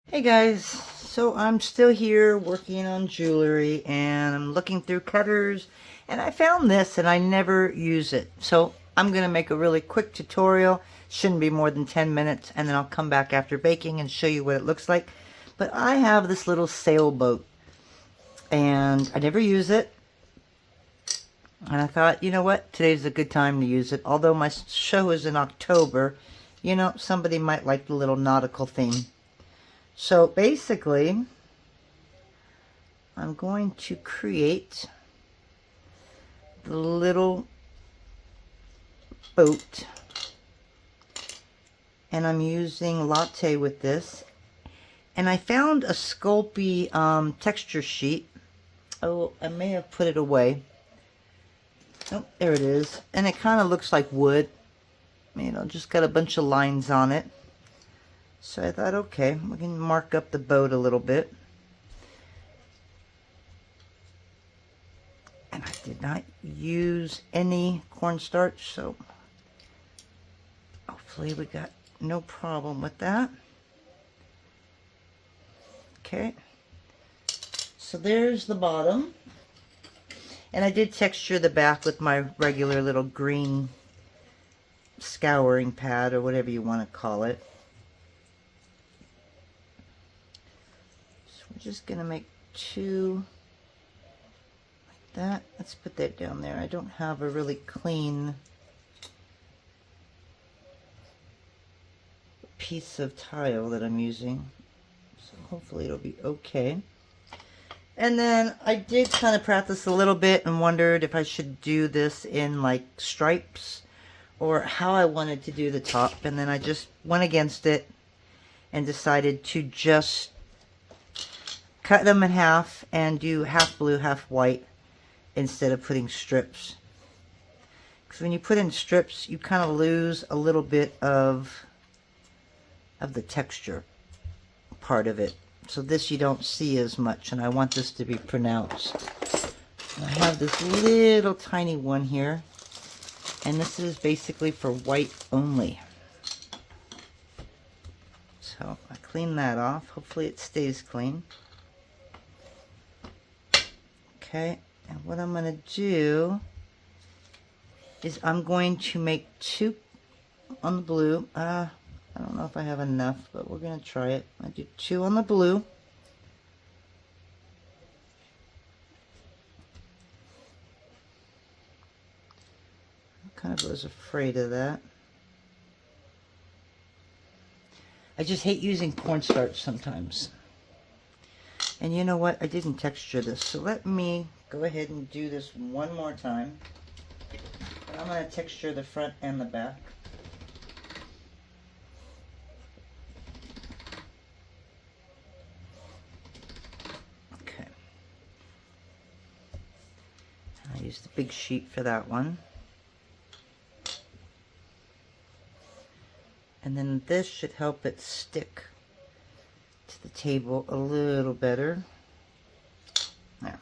Hey guys, so I'm still here working on jewelry and I'm looking through cutters and I found this and I never use it. So I'm going to make a really quick tutorial. Shouldn't be more than 10 minutes and then I'll come back after baking and show you what it looks like. But I have this little sailboat and I never use it. And I thought, you know what, today's a good time to use it. Although my show is in October, you know, somebody might like the little nautical theme. So basically, I'm going to create the little boat, and I'm using Latte with this. And I found a Sculpey texture sheet. Oh, I may have put it away. Oh, there it is. And it kind of looks like wood. You know, just got a bunch of lines on it. So I thought, okay, we can mark up the boat a little bit. And I did not use any cornstarch, so hopefully we got no problem with that. Okay, so there's the bottom. And I did texture the back with my regular little green scouring pad, or whatever you want to call it. So we're just going to make two like that. Let's put that down there. I don't have a really clean piece of tile that I'm using, so hopefully it'll be okay. And then I did kind of practice a little bit and wondered if I should do this in like stripes or how I wanted to do the top. And then I just went against it and decided to just cut them in half and do half blue, half white instead of putting strips. Because when you put in strips, you kind of lose a little bit of the texture part of it. So this you don't see as much, and I want this to be pronounced. I have this little tiny one here, and this is basically for white only. So I clean that off. Hopefully it stays clean. Okay, and what I'm going to do is I'm going to make two on the blue. I don't know if I have enough, but we're going to try it. I do two on the blue. I kind of was afraid of that. I just hate using cornstarch sometimes. And you know what? I didn't texture this. So let me go ahead and do this one more time. I'm going to texture the front and the back. I used the big sheet for that one. And then this should help it stick to the table a little better. There.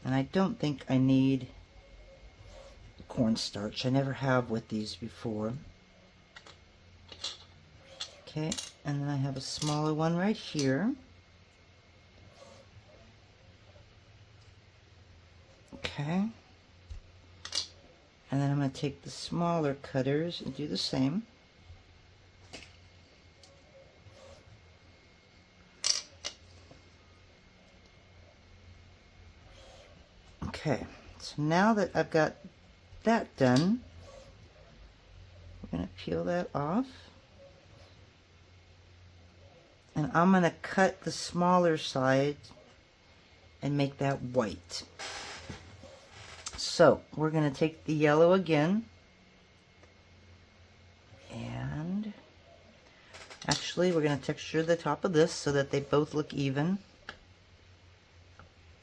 And I don't think I need cornstarch. I never have with these before. Okay, and then I have a smaller one right here. Okay, and then I'm going to take the smaller cutters and do the same. Okay, so now that I've got that done, we're going to peel that off. And I'm going to cut the smaller side and make that white. So we're going to take the yellow again, and actually we're going to texture the top of this so that they both look even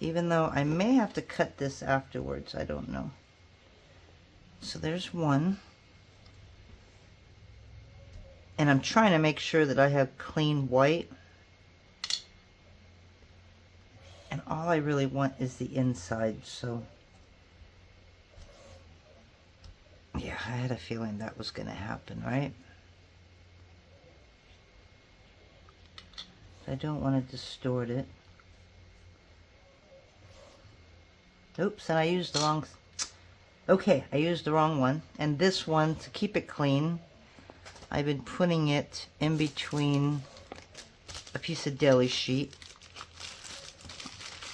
though I may have to cut this afterwards, I don't know. So there's one, and I'm trying to make sure that I have clean white, and all I really want is the inside. So yeah, I had a feeling that was going to happen, right? I don't want to distort it. Oops, and I used the wrong... Okay, I used the wrong one. And this one, to keep it clean, I've been putting it in between a piece of deli sheet,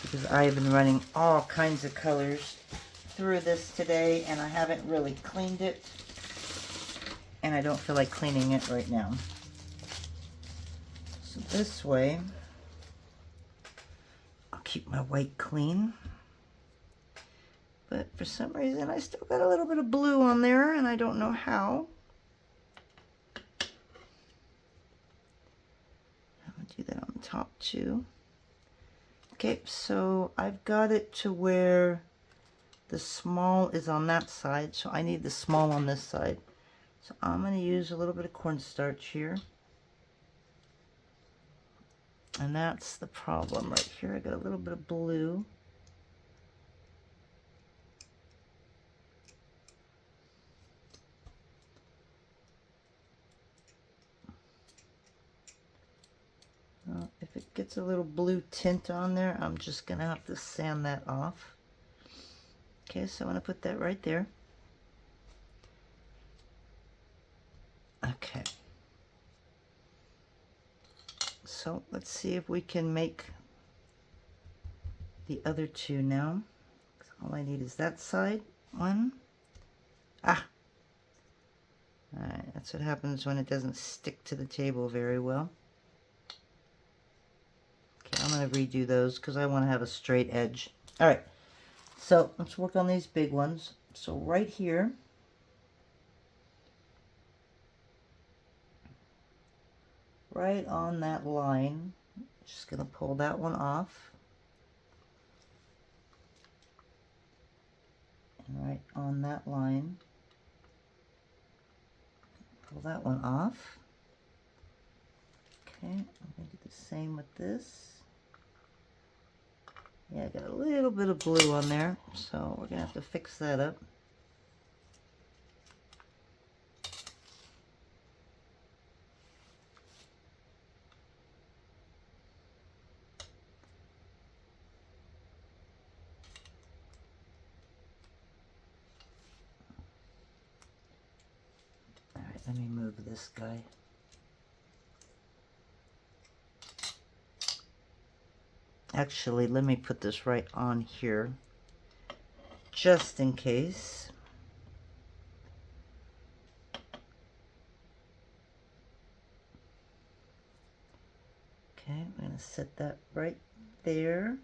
because I have been running all kinds of colors through this today, and I haven't really cleaned it, and I don't feel like cleaning it right now. So this way, I'll keep my white clean. But for some reason, I still got a little bit of blue on there, and I don't know how. I'm going to do that on the top too. Okay, so I've got it to where the small is on that side, so I need the small on this side. So I'm going to use a little bit of cornstarch here. And that's the problem right here. I got a little bit of blue. If it gets a little blue tint on there, I'm just going to have to sand that off. Okay, so I'm going to put that right there. Okay. So let's see if we can make the other two now. All I need is that side one. Ah! Alright, that's what happens when it doesn't stick to the table very well. Okay, I'm going to redo those because I want to have a straight edge. Alright, so let's work on these big ones. So right here, right on that line, just going to pull that one off. And right on that line, pull that one off. Okay, I'm going to do the same with this. Yeah, I got a little bit of blue on there, so we're going to have to fix that up. Alright, let me move this guy. Actually, let me put this right on here, just in case. Okay, I'm going to set that right there.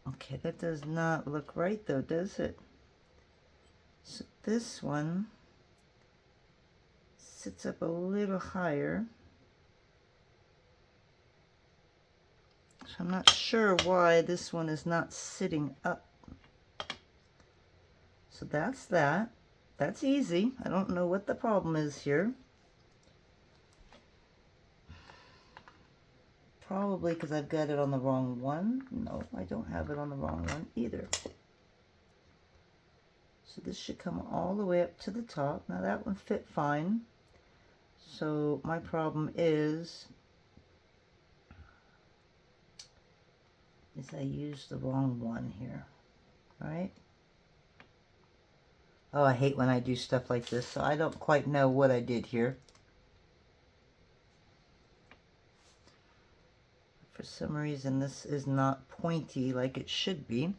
Okay, that does not look right though, does it? So this one sits up a little higher. So I'm not sure why this one is not sitting up. So that's that. That's easy. I don't know what the problem is here. Probably because I've got it on the wrong one. No, I don't have it on the wrong one either. So this should come all the way up to the top. Now that one fit fine. So my problem is I used the wrong one here, right? Oh, I hate when I do stuff like this, so I don't quite know what I did here. For some reason, this is not pointy like it should be.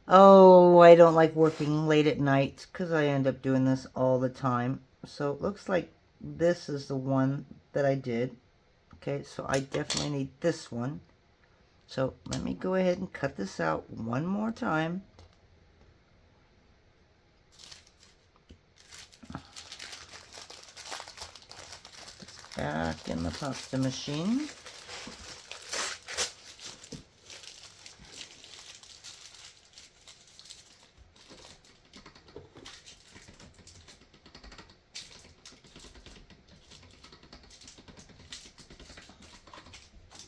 Oh, I don't like working late at night because I end up doing this all the time. So it looks like this is the one that I did. Okay, so I definitely need this one. So let me go ahead and cut this out one more time. Back in the pasta machine.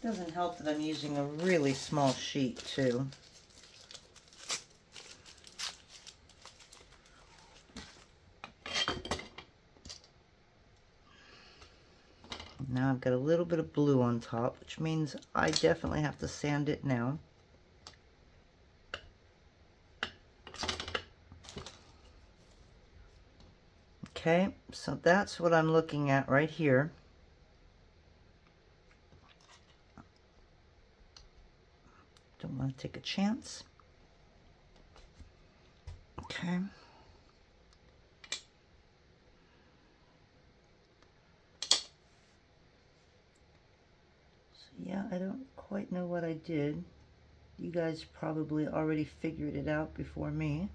Doesn't help that I'm using a really small sheet too. Now I've got a little bit of blue on top, which means I definitely have to sand it now. Okay, so that's what I'm looking at right here. Don't want to take a chance. Okay. So yeah, I don't quite know what I did. You guys probably already figured it out before me.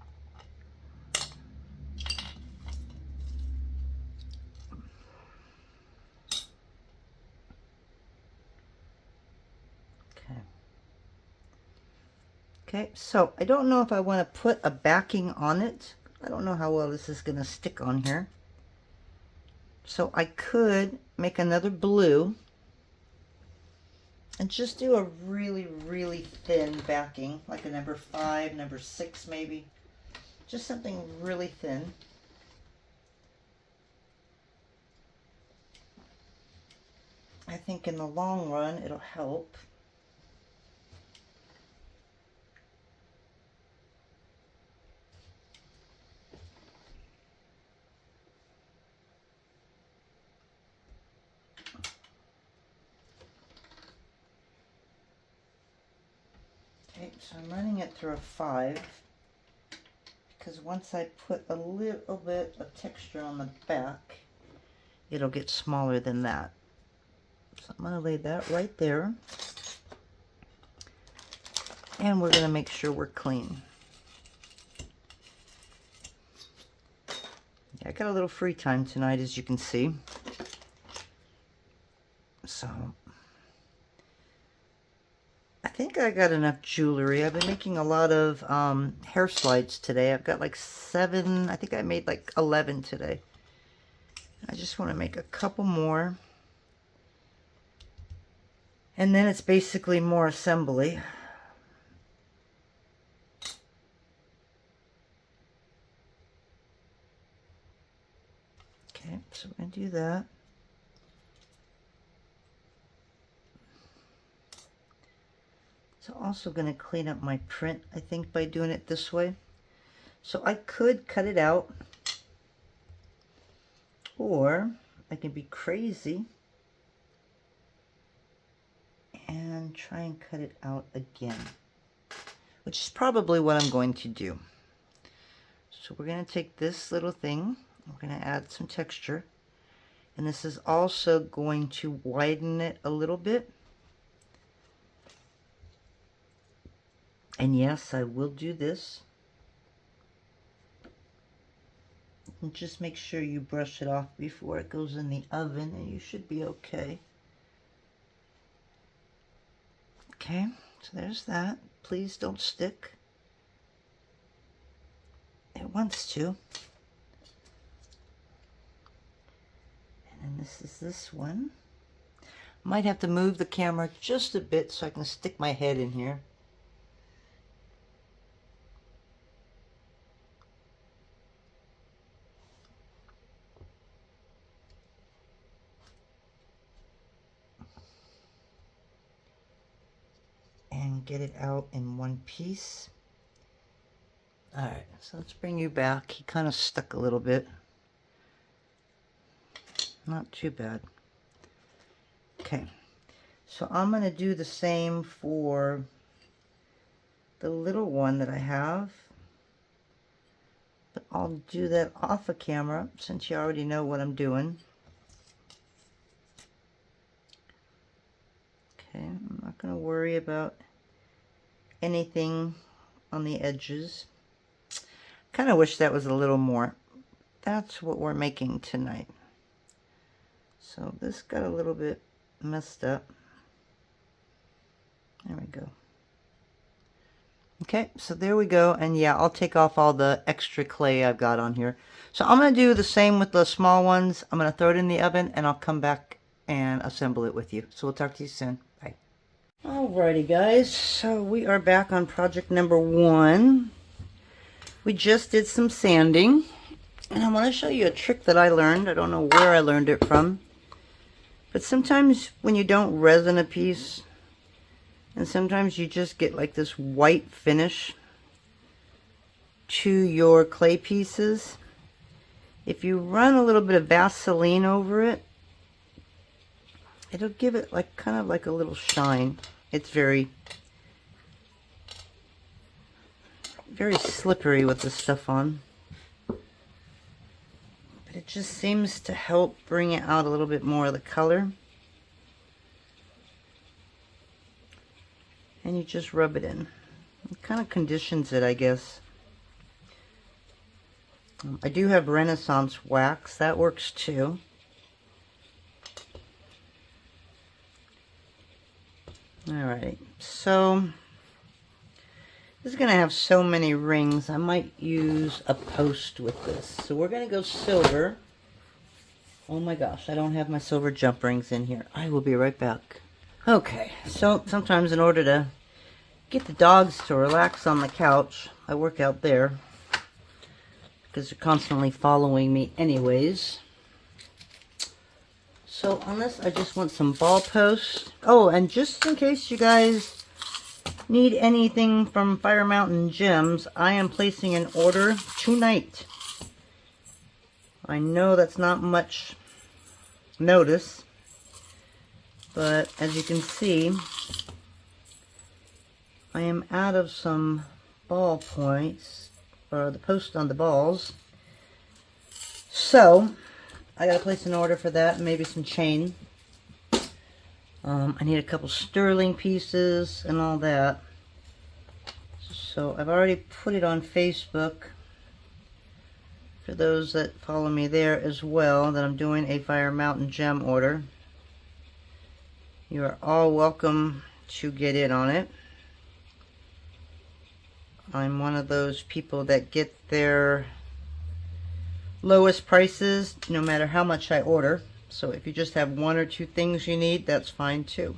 Okay, so I don't know if I want to put a backing on it. I don't know how well this is going to stick on here. So I could make another blue and just do a really, really thin backing, like a number 5, number 6 maybe. Just something really thin. I think in the long run it'll help. Okay, so I'm running it through a 5 because once I put a little bit of texture on the back, it'll get smaller than that. So I'm going to lay that right there. And we're going to make sure we're clean. Yeah, I got a little free time tonight, as you can see. So I think I got enough jewelry. I've been making a lot of hair slides today. I've got like 7. I think I made like 11 today. I just want to make a couple more. And then it's basically more assembly. Okay, so we're going to do that. So also going to clean up my print, I think, by doing it this way. So I could cut it out, or I can be crazy and try and cut it out again, which is probably what I'm going to do. So we're going to take this little thing, we're going to add some texture, and this is also going to widen it a little bit. And yes, I will do this. And just make sure you brush it off before it goes in the oven, and you should be okay. Okay, so there's that. Please don't stick. It wants to. And then this is this one. Might have to move the camera just a bit so I can stick my head in here. And get it out in one piece. Alright, so let's bring you back. He kind of stuck a little bit. Not too bad. Okay, so I'm going to do the same for the little one that I have. But I'll do that off of camera since you already know what I'm doing. Okay, I'm not going to worry about anything on the edges. Kind of wish that was a little more. That's what we're making tonight. So this got a little bit messed up. There we go. Okay, so there we go. And yeah, I'll take off all the extra clay I've got on here. So I'm going to do the same with the small ones. I'm going to throw it in the oven and I'll come back and assemble it with you. So we'll talk to you soon. Bye. Alrighty guys, so we are back on project number 1. We just did some sanding. And I want to show you a trick that I learned. I don't know where I learned it from. But sometimes when you don't resin a piece, and sometimes you just get like this white finish to your clay pieces, if you run a little bit of Vaseline over it, it'll give it like kind of like a little shine. It's very slippery with this stuff on. But it just seems to help bring it out a little bit more of the color. And you just rub it in. It kind of conditions it, I guess. I do have Renaissance wax. That works too. Alright, so this is going to have so many rings, I might use a post with this. So we're going to go silver. Oh my gosh, I don't have my silver jump rings in here. I will be right back. Okay, so sometimes in order to get the dogs to relax on the couch, I work out there because they're constantly following me anyways. So on this, I just want some ball posts. Oh, and just in case you guys need anything from Fire Mountain Gems, I am placing an order tonight. I know that's not much notice, but as you can see, I am out of some ball points, or the post on the balls. So I gotta place an order for that, and maybe some chain. I need a couple sterling pieces and all that. So I've already put it on Facebook for those that follow me there as well, that I'm doing a Fire Mountain Gem order. You are all welcome to get in on it. I'm one of those people that get their lowest prices no matter how much I order. So if you just have one or two things you need, that's fine too.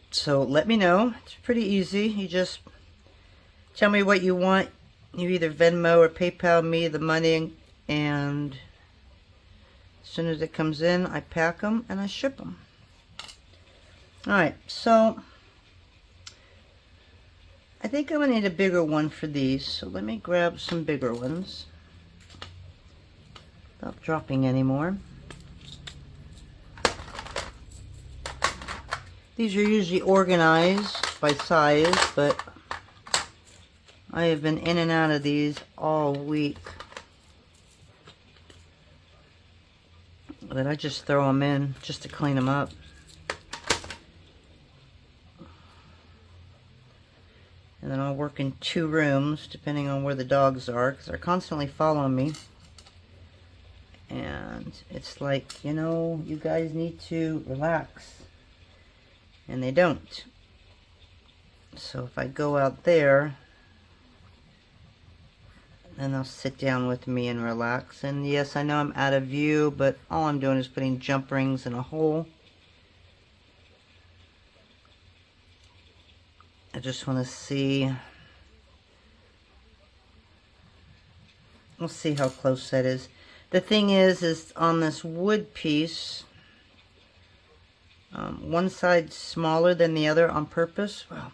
So let me know. It's pretty easy. You just tell me what you want. You either Venmo or PayPal me the money, and as soon as it comes in, I pack them and I ship them. Alright, so I think I'm going to need a bigger one for these, so let me grab some bigger ones. Stop dropping anymore. These are usually organized by size, but I have been in and out of these all week. But I just throw them in just to clean them up. And then I'll work in 2 rooms, depending on where the dogs are, because they're constantly following me. And it's like, you know, you guys need to relax. And they don't. So if I go out there, then they'll sit down with me and relax. And yes, I know I'm out of view, but all I'm doing is putting jump rings in a hole. I just want to see. We'll see how close that is. The thing is on this wood piece, one side's smaller than the other on purpose. Wow,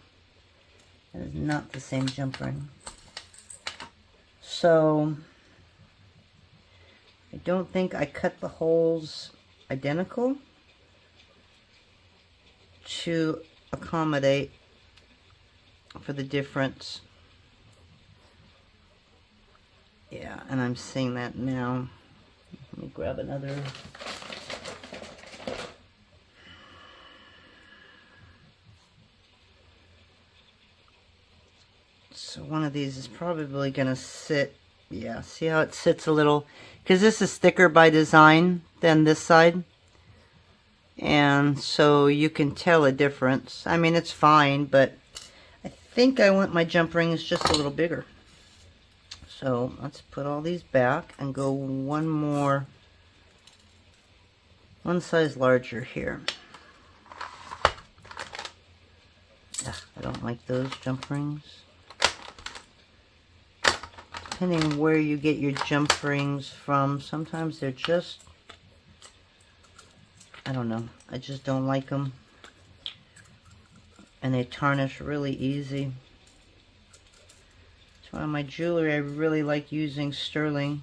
that is not the same jump ring. So I don't think I cut the holes identical to accommodate for the difference. Yeah, and I'm seeing that now. Let me grab another. So one of these is probably going to sit, yeah, see how it sits a little, because this is thicker by design than this side. And so you can tell a difference. I mean, it's fine, but I think I want my jump rings just a little bigger. So let's put all these back and go one size larger here. Ugh, I don't like those jump rings. Depending where you get your jump rings from, sometimes they're just I don't know. I just don't like them. And they tarnish really easy. It's one of my jewelry. I really like using sterling.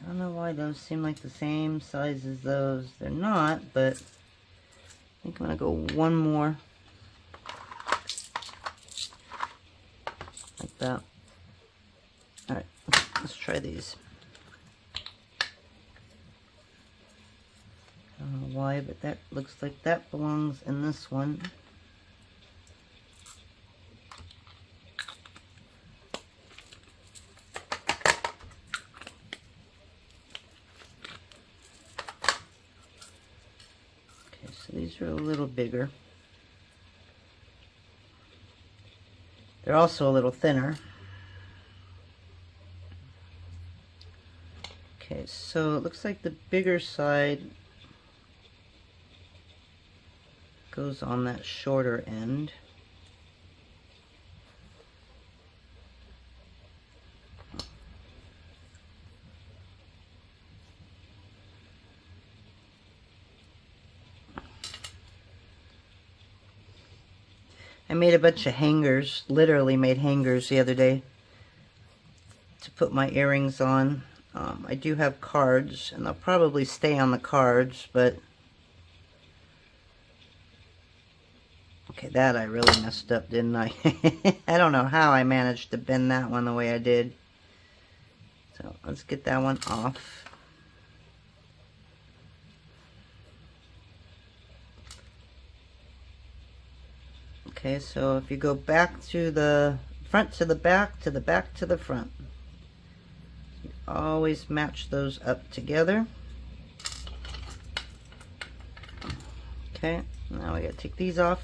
I don't know why those seem like the same size as those. They're not, but I think I'm going to go one more. Like that. Alright, let's try these. I don't know why, but that looks like that belongs in this one. Okay, so these are a little bigger. They're also a little thinner. Okay, so it looks like the bigger side goes on that shorter end. I made a bunch of hangers, literally made hangers the other day to put my earrings on. I do have cards, and they'll probably stay on the cards, but okay, that I really messed up, didn't I? I don't know how I managed to bend that one the way I did. So let's get that one off. Okay, so if you go back to the front to the back to the back to the front, you always match those up together. Okay, now we gotta take these off.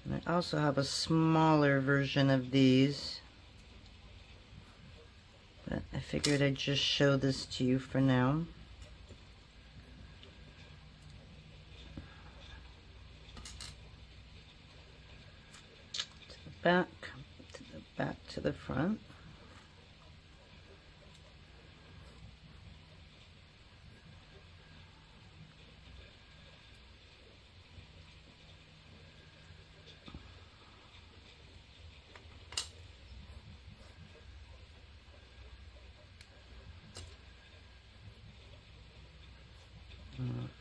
And I also have a smaller version of these, but I figured I'd just show this to you for now. To the back, to the back, to the front.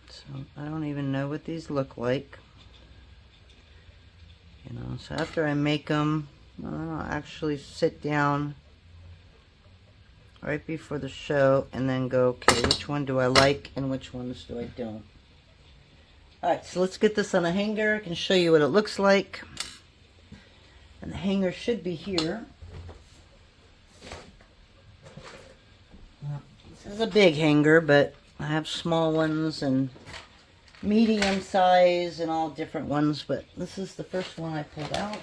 So I don't even know what these look like, you know. So after I make them, I'll actually sit down right before the show and then go, okay, which one do I like and which ones do I don't. Alright, so let's get this on a hanger. I can show you what it looks like. And the hanger should be here. This is a big hanger, but I have small ones and medium size and all different ones, but this is the first one I pulled out.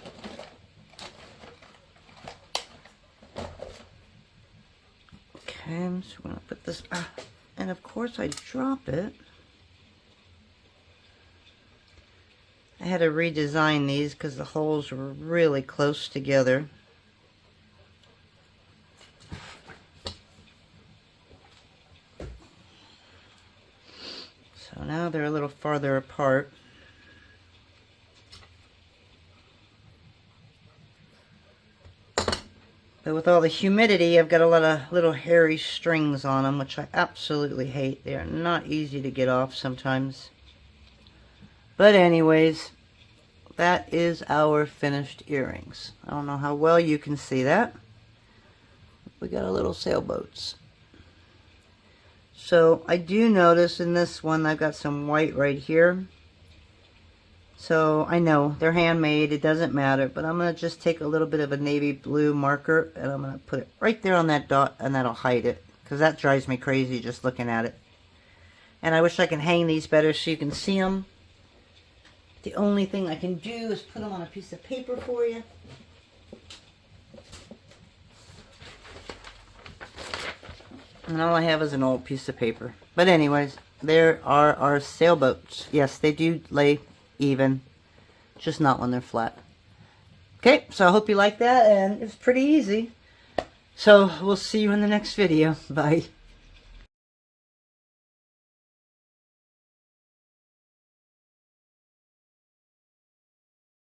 Okay, so we're going to put this back. And of course I drop it. I had to redesign these because the holes were really close together. So now they're a little farther apart. But with all the humidity, I've got a lot of little hairy strings on them, which I absolutely hate. They are not easy to get off sometimes. But anyways, that is our finished earrings. I don't know how well you can see that. We got our little sailboats. So I do notice in this one I've got some white right here. So I know they're handmade, it doesn't matter, but I'm going to just take a little bit of a navy blue marker and I'm going to put it right there on that dot, and that'll hide it, because that drives me crazy just looking at it. And I wish I can hang these better so you can see them. The only thing I can do is put them on a piece of paper for you. And all I have is an old piece of paper. But anyways, there are our sailboats. Yes, they do lay even. just not when they're flat. Okay, so I hope you like that, and it's pretty easy. So we'll see you in the next video. Bye.